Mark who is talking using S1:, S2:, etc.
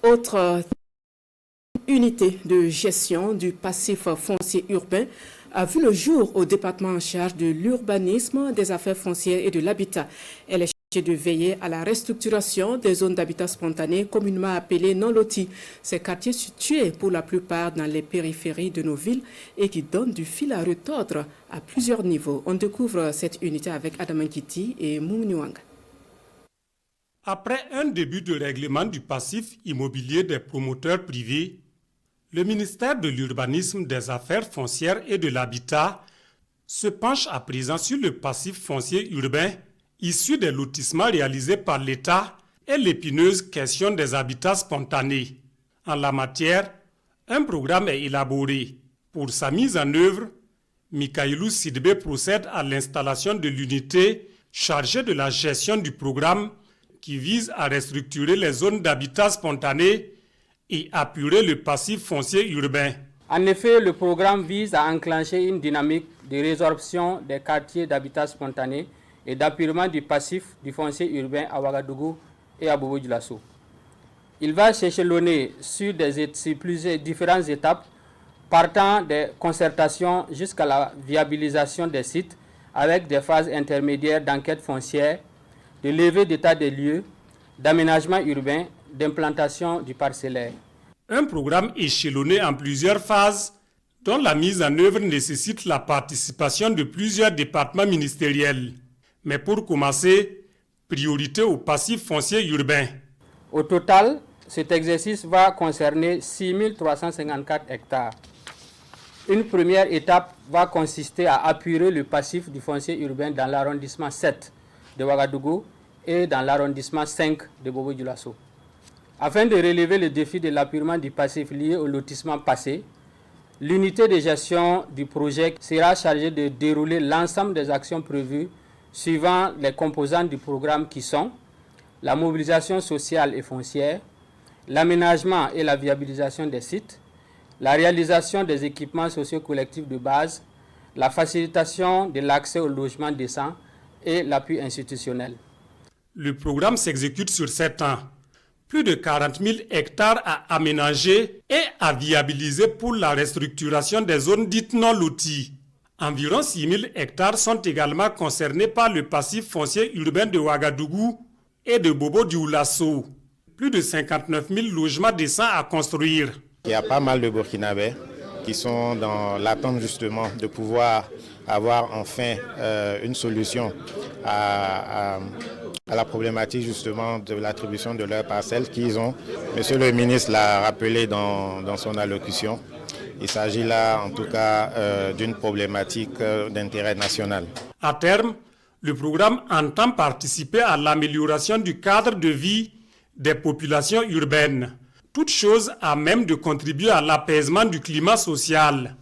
S1: Autre unité de gestion du passif foncier urbain a vu le jour au département en charge de l'urbanisme, des affaires foncières et de l'habitat. Elle est chargée de veiller à la restructuration des zones d'habitat spontané communément appelées non-lotis. Ces quartiers situés pour la plupart dans les périphéries de nos villes et qui donnent du fil à retordre à plusieurs niveaux. On découvre cette unité avec Adam Nkiti et Mouniouang.
S2: Après un début de règlement du passif immobilier des promoteurs privés, le ministère de l'Urbanisme, des Affaires foncières et de l'Habitat se penche à présent sur le passif foncier urbain issu des lotissements réalisés par l'État et l'épineuse question des habitats spontanés. En la matière, un programme est élaboré. Pour sa mise en œuvre, Mikailou Sidibé procède à l'installation de l'unité chargée de la gestion du programme qui vise à restructurer les zones d'habitat spontané et apurer le passif foncier urbain.
S3: En effet, le programme vise à enclencher une dynamique de résorption des quartiers d'habitat spontané et d'apurement du passif du foncier urbain à Ouagadougou et à Bobo-Dioulasso. Il va s'échelonner sur plusieurs différentes étapes, partant des concertations jusqu'à la viabilisation des sites avec des phases intermédiaires d'enquête foncière, de levée d'état des lieux, d'aménagement urbain, d'implantation du parcellaire.
S2: Un programme échelonné en plusieurs phases dont la mise en œuvre nécessite la participation de plusieurs départements ministériels. Mais pour commencer, priorité au passif foncier urbain.
S3: Au total, cet exercice va concerner 6 354 hectares. Une première étape va consister à apurer le passif du foncier urbain dans l'arrondissement 7 de Ouagadougou et dans l'arrondissement 5 de Bobo-Dioulasso. Afin de relever le défi de l'apurement du passif lié au lotissement passé, l'unité de gestion du projet sera chargée de dérouler l'ensemble des actions prévues suivant les composantes du programme qui sont la mobilisation sociale et foncière, l'aménagement et la viabilisation des sites, la réalisation des équipements socio-collectifs de base, la facilitation de l'accès au logement décent et l'appui institutionnel.
S2: Le programme s'exécute sur 7 ans. Plus de 40 000 hectares à aménager et à viabiliser pour la restructuration des zones dites non loties. Environ 6 000 hectares sont également concernés par le passif foncier urbain de Ouagadougou et de Bobo-Dioulasso. Plus de 59 000 logements décents à construire.
S4: Il y a pas mal de Burkinabés qui sont dans l'attente justement de pouvoir avoir enfin une solution à la problématique justement de l'attribution de leurs parcelles qu'ils ont. Monsieur le ministre l'a rappelé dans son allocution. Il s'agit là en tout cas d'une problématique d'intérêt national.
S2: À terme, le programme entend participer à l'amélioration du cadre de vie des populations urbaines, toute chose à même de contribuer à l'apaisement du climat social.